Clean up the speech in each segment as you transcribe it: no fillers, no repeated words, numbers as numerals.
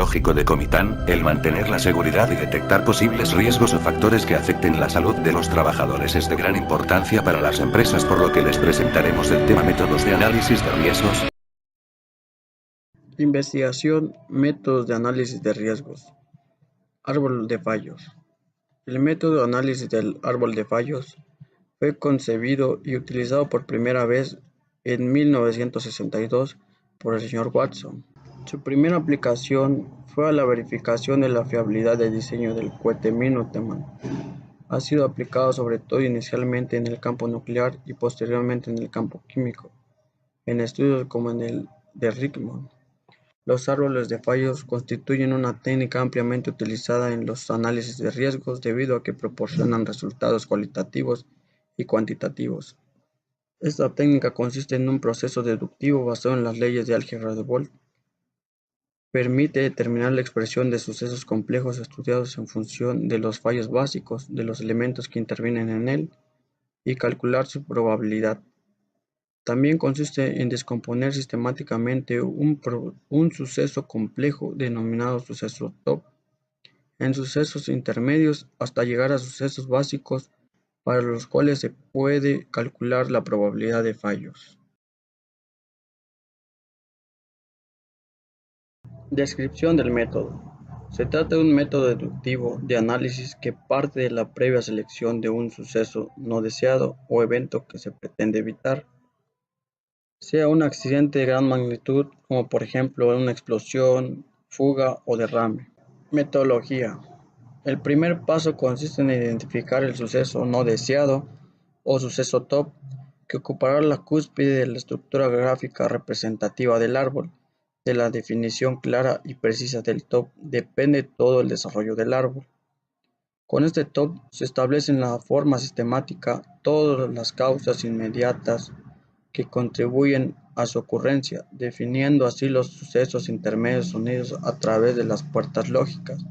tecnológico de Comitán, el mantener la seguridad y detectar posibles riesgos o factores que afecten la salud de los trabajadores es de gran importancia para las empresas, por lo que les presentaremos el tema métodos de análisis de riesgos. Investigación, métodos de análisis de riesgos. Árbol de fallos. El método de análisis del árbol de fallos fue concebido y utilizado por primera vez en 1962 por el señor Watson. Su primera aplicación fue a la verificación de la fiabilidad del diseño del cohete Minuteman. Ha sido aplicado sobre todo inicialmente en el campo nuclear y posteriormente en el campo químico, en estudios como en el de Richmond. Los árboles de fallos constituyen una técnica ampliamente utilizada en los análisis de riesgos debido a que proporcionan resultados cualitativos y cuantitativos. Esta técnica consiste en un proceso deductivo basado en las leyes de álgebra de Boole. Permite determinar la expresión de sucesos complejos estudiados en función de los fallos básicos de los elementos que intervienen en él y calcular su probabilidad. También consiste en descomponer sistemáticamente un suceso complejo denominado suceso top en sucesos intermedios hasta llegar a sucesos básicos para los cuales se puede calcular la probabilidad de fallos. Descripción del método. Se trata de un método deductivo de análisis que parte de la previa selección de un suceso no deseado o evento que se pretende evitar, sea un accidente de gran magnitud, como por ejemplo una explosión, fuga o derrame. Metodología. El primer paso consiste en identificar el suceso no deseado o suceso top que ocupará la cúspide de la estructura gráfica representativa del árbol. De la definición clara y precisa del top depende todo el desarrollo del árbol. Con este top se establece en la forma sistemática todas las causas inmediatas que contribuyen a su ocurrencia, definiendo así los sucesos intermedios unidos a través de las puertas lógicas.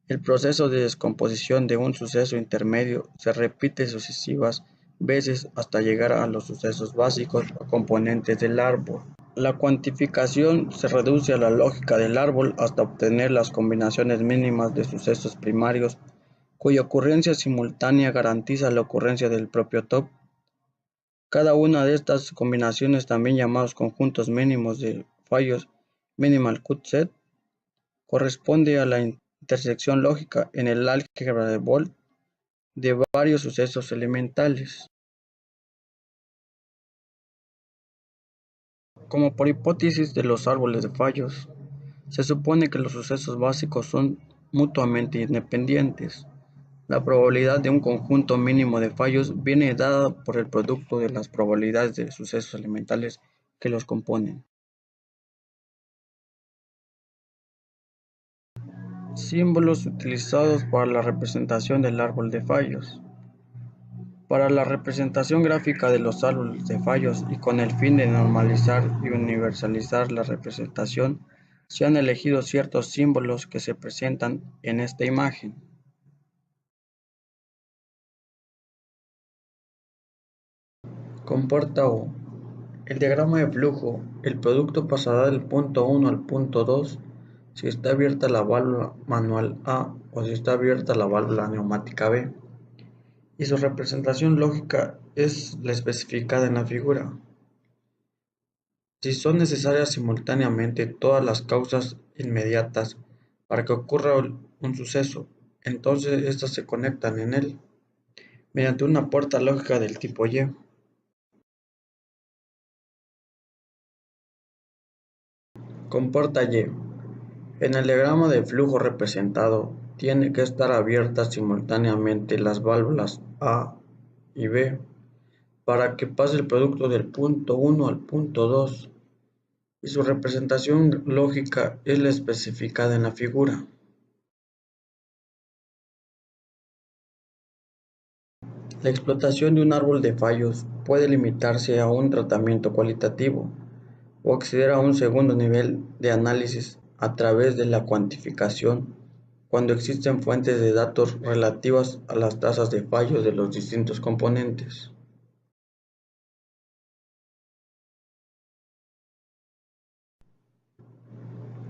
El proceso de descomposición de un suceso intermedio se repite sucesivas veces hasta llegar a los sucesos básicos o componentes del árbol. La cuantificación se reduce a la lógica del árbol hasta obtener las combinaciones mínimas de sucesos primarios cuya ocurrencia simultánea garantiza la ocurrencia del propio top. Cada una de estas combinaciones, también llamados conjuntos mínimos de fallos (minimal cut set), corresponde a la intersección lógica en el álgebra de Boole de varios sucesos elementales. Como por hipótesis de los árboles de fallos, se supone que los sucesos básicos son mutuamente independientes. La probabilidad de un conjunto mínimo de fallos viene dada por el producto de las probabilidades de sucesos elementales que los componen. Símbolos utilizados para la representación del árbol de fallos. Para la representación gráfica de los árboles de fallos y con el fin de normalizar y universalizar la representación, se han elegido ciertos símbolos que se presentan en esta imagen. Comporta O. El diagrama de flujo. El producto pasará del punto 1 al punto 2 si está abierta la válvula manual A o si está abierta la válvula neumática B, y su representación lógica es la especificada en la figura. Si son necesarias simultáneamente todas las causas inmediatas para que ocurra un suceso, entonces estas se conectan en él mediante una puerta lógica del tipo Y. Comporta Y. En el diagrama de flujo representado, tiene que estar abiertas simultáneamente las válvulas A y B para que pase el producto del punto 1 al punto 2, y su representación lógica es la especificada en la figura. La explotación de un árbol de fallos puede limitarse a un tratamiento cualitativo o acceder a un segundo nivel de análisis a través de la cuantificación cuando existen fuentes de datos relativas a las tasas de fallos de los distintos componentes.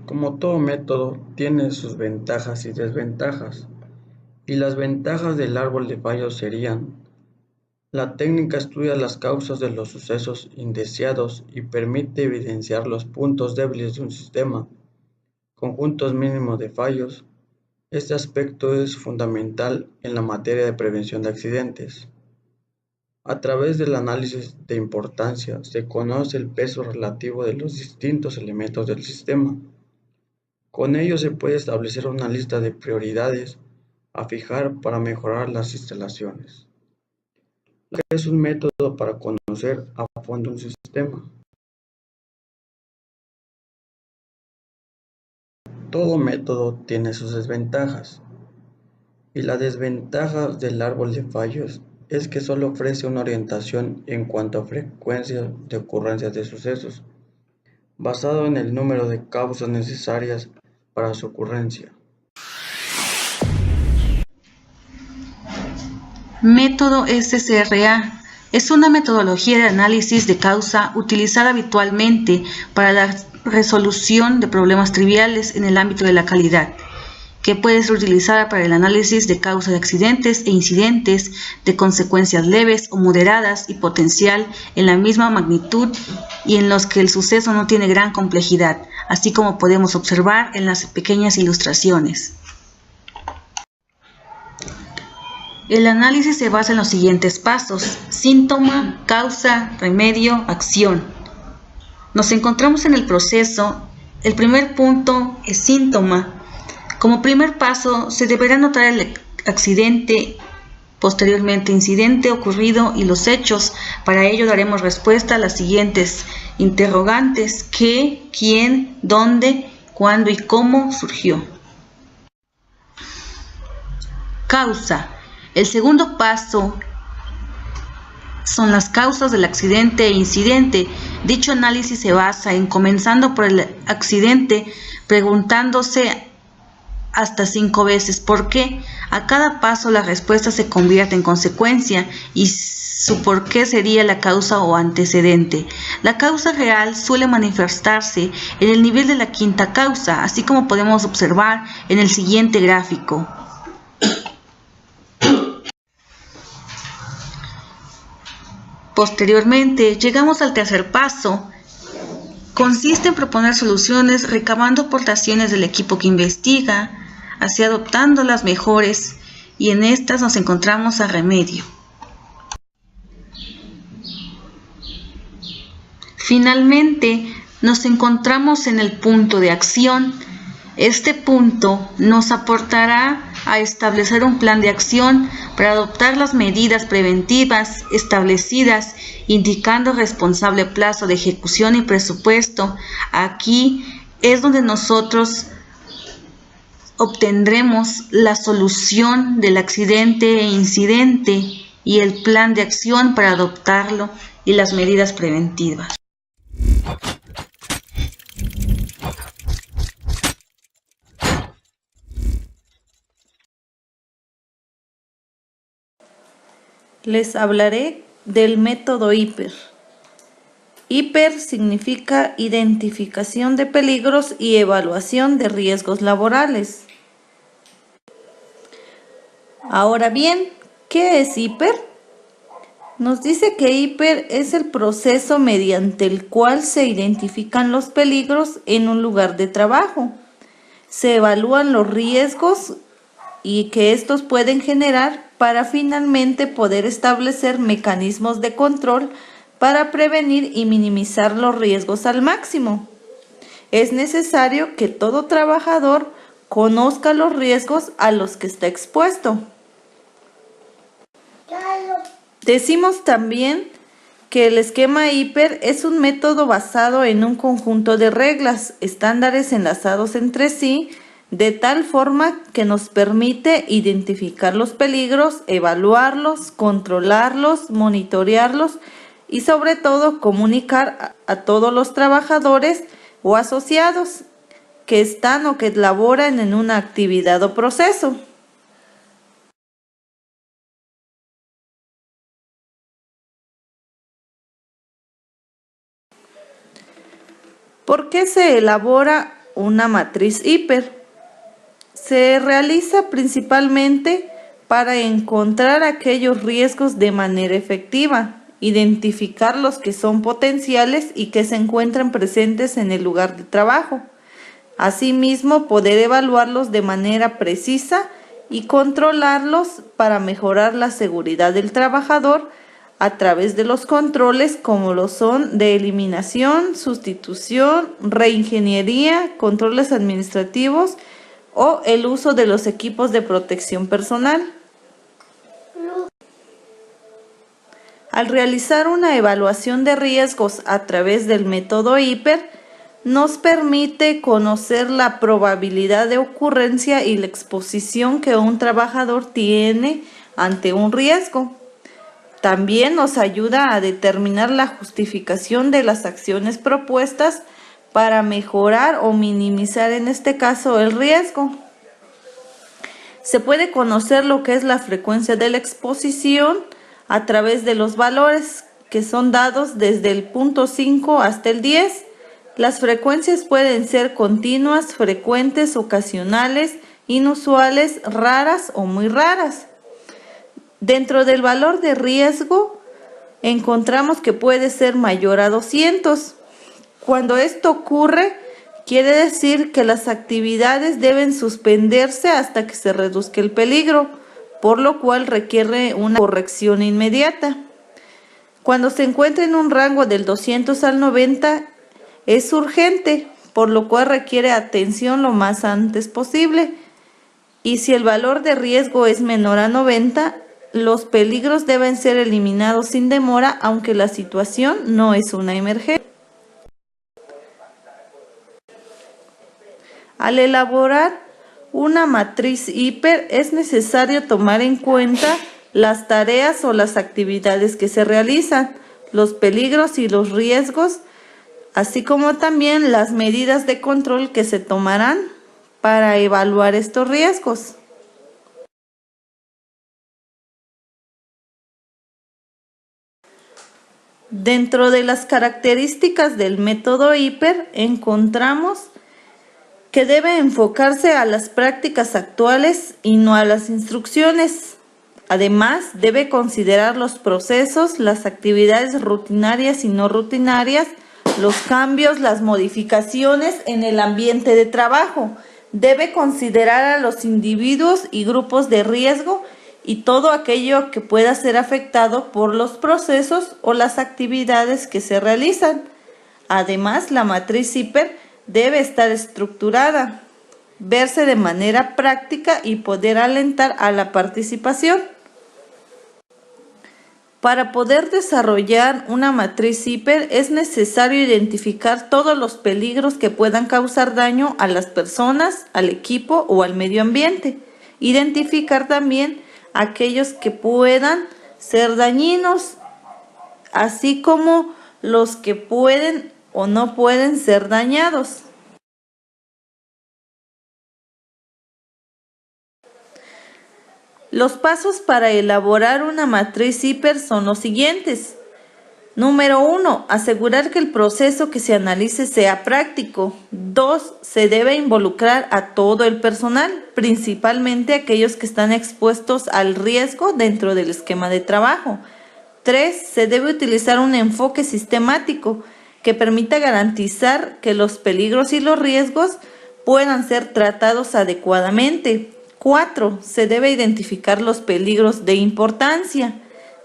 Como todo método, tiene sus ventajas y desventajas, y las ventajas del árbol de fallos serían: la técnica estudia las causas de los sucesos indeseados y permite evidenciar los puntos débiles de un sistema, conjuntos mínimos de fallos. Este aspecto es fundamental en la materia de prevención de accidentes. A través del análisis de importancia se conoce el peso relativo de los distintos elementos del sistema. Con ello se puede establecer una lista de prioridades a fijar para mejorar las instalaciones. Es un método para conocer a fondo un sistema. Todo método tiene sus desventajas, y la desventaja del árbol de fallos es que solo ofrece una orientación en cuanto a frecuencia de ocurrencia de sucesos, basado en el número de causas necesarias para su ocurrencia. Método SCRA es una metodología de análisis de causa utilizada habitualmente para la resolución de problemas triviales en el ámbito de la calidad, que puede ser utilizada para el análisis de causa de accidentes e incidentes de consecuencias leves o moderadas y potencial en la misma magnitud y en los que el suceso no tiene gran complejidad, así como podemos observar en las pequeñas ilustraciones. El análisis se basa en los siguientes pasos: síntoma, causa, remedio, acción. Nos encontramos en el proceso. El primer punto es síntoma. Como primer paso, se deberá notar el accidente, posteriormente incidente ocurrido y los hechos. Para ello daremos respuesta a las siguientes interrogantes: ¿qué, quién, dónde, cuándo y cómo surgió? Causa. El segundo paso son las causas del accidente e incidente. Dicho análisis se basa en, comenzando por el accidente, preguntándose hasta 5 veces por qué. A cada paso la respuesta se convierte en consecuencia y su por qué sería la causa o antecedente. La causa real suele manifestarse en el nivel de la quinta causa, así como podemos observar en el siguiente gráfico. Posteriormente, llegamos al tercer paso. Consiste en proponer soluciones recabando aportaciones del equipo que investiga, así adoptando las mejores, y en estas nos encontramos a remedio. Finalmente, nos encontramos en el punto de acción. Este punto nos aportará a establecer un plan de acción para adoptar las medidas preventivas establecidas, indicando responsable plazo de ejecución y presupuesto. Aquí es donde nosotros obtendremos la solución del accidente e incidente y el plan de acción para adoptarlo y las medidas preventivas. Les hablaré del método IPER. IPER significa identificación de peligros y evaluación de riesgos laborales. Ahora bien, ¿qué es IPER? Nos dice que IPER es el proceso mediante el cual se identifican los peligros en un lugar de trabajo. Se evalúan los riesgos y que estos pueden generar para finalmente poder establecer mecanismos de control para prevenir y minimizar los riesgos al máximo. Es necesario que todo trabajador conozca los riesgos a los que está expuesto. Decimos también que el esquema IPER es un método basado en un conjunto de reglas, estándares enlazados entre sí, de tal forma que nos permite identificar los peligros, evaluarlos, controlarlos, monitorearlos y sobre todo comunicar a todos los trabajadores o asociados que están o que laboran en una actividad o proceso. ¿Por qué se elabora una matriz hiper. Se realiza principalmente para encontrar aquellos riesgos de manera efectiva, identificar los que son potenciales y que se encuentran presentes en el lugar de trabajo. Asimismo, poder evaluarlos de manera precisa y controlarlos para mejorar la seguridad del trabajador a través de los controles como lo son de eliminación, sustitución, reingeniería, controles administrativos o el uso de los equipos de protección personal. Al realizar una evaluación de riesgos a través del método hiper, nos permite conocer la probabilidad de ocurrencia y la exposición que un trabajador tiene ante un riesgo. También nos ayuda a determinar la justificación de las acciones propuestas para mejorar o minimizar en este caso el riesgo. Se puede conocer lo que es la frecuencia de la exposición a través de los valores que son dados desde el punto 5 hasta el 10. Las frecuencias pueden ser continuas, frecuentes, ocasionales, inusuales, raras o muy raras. Dentro del valor de riesgo encontramos que puede ser mayor a 200. Cuando esto ocurre, quiere decir que las actividades deben suspenderse hasta que se reduzca el peligro, por lo cual requiere una corrección inmediata. Cuando se encuentra en un rango del 200 al 90, es urgente, por lo cual requiere atención lo más antes posible. Y si el valor de riesgo es menor a 90, los peligros deben ser eliminados sin demora, aunque la situación no es una emergencia. Al elaborar una matriz hiper es necesario tomar en cuenta las tareas o las actividades que se realizan, los peligros y los riesgos, así como también las medidas de control que se tomarán para evaluar estos riesgos. Dentro de las características del método hiper encontramos que debe enfocarse a las prácticas actuales y no a las instrucciones. Además, debe considerar los procesos, las actividades rutinarias y no rutinarias, los cambios, las modificaciones en el ambiente de trabajo. Debe considerar a los individuos y grupos de riesgo y todo aquello que pueda ser afectado por los procesos o las actividades que se realizan. Además, la matriz hiper debe estar estructurada, verse de manera práctica y poder alentar a la participación. Para poder desarrollar una matriz hiper es necesario identificar todos los peligros que puedan causar daño a las personas, al equipo o al medio ambiente. Identificar también aquellos que puedan ser dañinos, así como los que pueden o no pueden ser dañados. Los pasos para elaborar una matriz hiper son los siguientes. Número 1. Asegurar que el proceso que se analice sea práctico. 2. Se debe involucrar a todo el personal, principalmente aquellos que están expuestos al riesgo dentro del esquema de trabajo. 3. Se debe utilizar un enfoque sistemático que permita garantizar que los peligros y los riesgos puedan ser tratados adecuadamente. 4. Se debe identificar los peligros de importancia.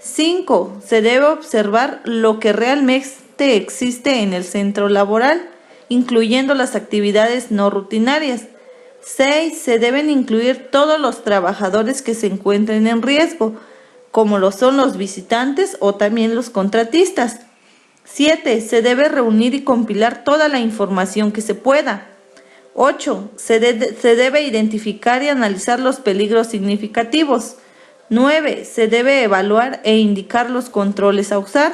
5. Se debe observar lo que realmente existe en el centro laboral, incluyendo las actividades no rutinarias. 6. Se deben incluir todos los trabajadores que se encuentren en riesgo, como lo son los visitantes o también los contratistas. 7. Se debe reunir y compilar toda la información que se pueda. 8. Se debe identificar y analizar los peligros significativos. 9. Se debe evaluar e indicar los controles a usar.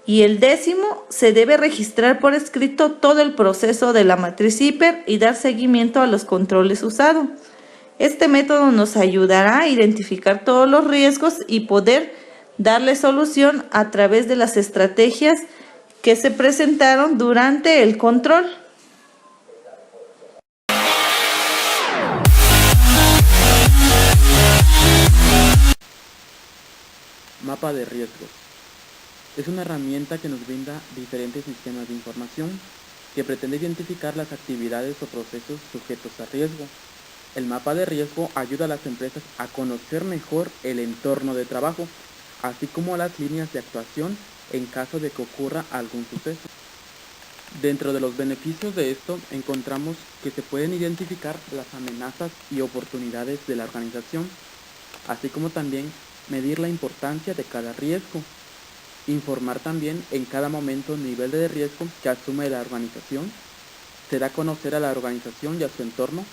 Y el 10. Se debe registrar por escrito todo el proceso de la matriz hiper y dar seguimiento a los controles usados. Este método nos ayudará a identificar todos los riesgos y poder darle solución a través de las estrategias que se presentaron durante el control. mapa de riesgos. Es una herramienta que nos brinda diferentes sistemas de información que pretende identificar las actividades o procesos sujetos a riesgo. El mapa de riesgo ayuda a las empresas a conocer mejor el entorno de trabajo, así como las líneas de actuación en caso de que ocurra algún suceso. Dentro de los beneficios de esto encontramos que se pueden identificar las amenazas y oportunidades de la organización, así como también medir la importancia de cada riesgo, informar también en cada momento el nivel de riesgo que asume la organización, se da a conocer a la organización y a su entorno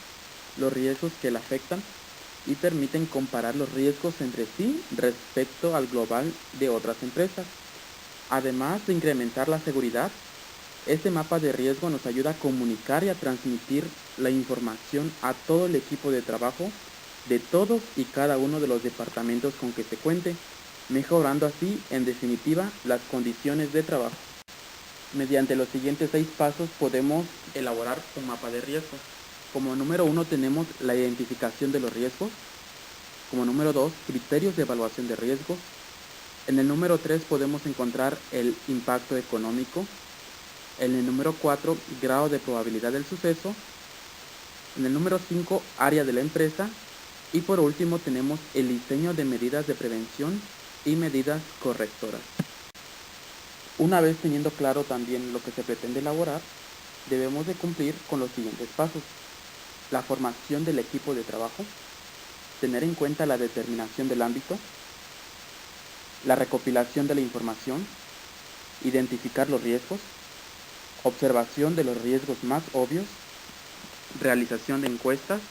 los riesgos que la afectan y permiten comparar los riesgos entre sí respecto al global de otras empresas. Además de incrementar la seguridad, este mapa de riesgo nos ayuda a comunicar y a transmitir la información a todo el equipo de trabajo de todos y cada uno de los departamentos con que se cuente, mejorando así, en definitiva, las condiciones de trabajo. Mediante los siguientes 6 pasos podemos elaborar un mapa de riesgo. Como número 1 tenemos la identificación de los riesgos. Como número 2, criterios de evaluación de riesgos. En el número 3 podemos encontrar el impacto económico. En el número 4, grado de probabilidad del suceso. En el número 5, área de la empresa. Y por último tenemos el diseño de medidas de prevención y medidas correctoras. Una vez teniendo claro también lo que se pretende elaborar, debemos de cumplir con los siguientes pasos. La formación del equipo de trabajo, tener en cuenta la determinación del ámbito, la recopilación de la información, identificar los riesgos, observación de los riesgos más obvios, realización de encuestas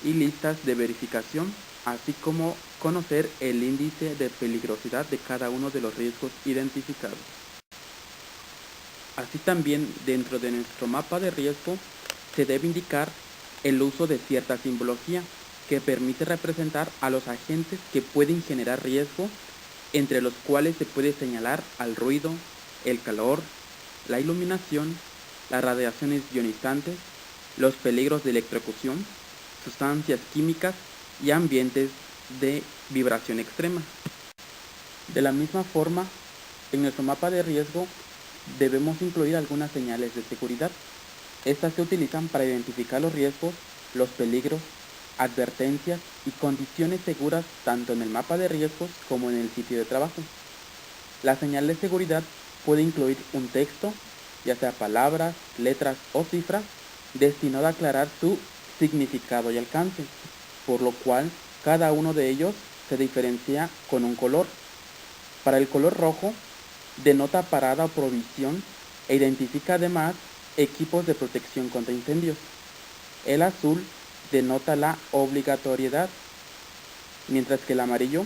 y listas de verificación, así como conocer el índice de peligrosidad de cada uno de los riesgos identificados. Así también, dentro de nuestro mapa de riesgo, se debe indicar el uso de cierta simbología que permite representar a los agentes que pueden generar riesgo, entre los cuales se puede señalar al ruido, el calor, la iluminación, las radiaciones ionizantes, los peligros de electrocución, sustancias químicas y ambientes de vibración extrema. De la misma forma, en nuestro mapa de riesgo debemos incluir algunas señales de seguridad. Estas se utilizan para identificar los riesgos, los peligros, advertencias y condiciones seguras tanto en el mapa de riesgos como en el sitio de trabajo. La señal de seguridad puede incluir un texto, ya sea palabras, letras o cifras, destinado a aclarar su significado y alcance, por lo cual cada uno de ellos se diferencia con un color. Para el color rojo, denota parada o provisión e identifica además equipos de protección contra incendios. El azul denota la obligatoriedad, mientras que el amarillo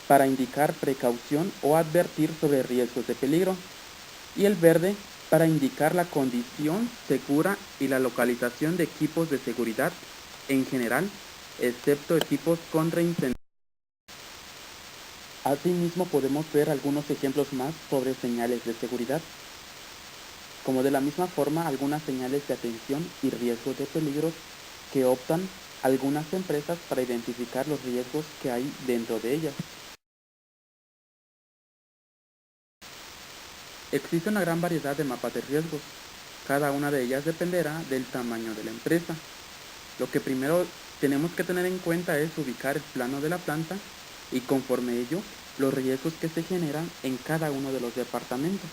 para indicar precaución o advertir sobre riesgos de peligro, y el verde para indicar la condición segura y la localización de equipos de seguridad en general, excepto equipos contra incendios. Asimismo podemos ver algunos ejemplos más sobre señales de seguridad, como de la misma forma algunas señales de atención y riesgos de peligros que optan algunas empresas para identificar los riesgos que hay dentro de ellas. Existe una gran variedad de mapas de riesgos, cada una de ellas dependerá del tamaño de la empresa. Lo que primero tenemos que tener en cuenta es ubicar el plano de la planta y conforme ello, los riesgos que se generan en cada uno de los departamentos.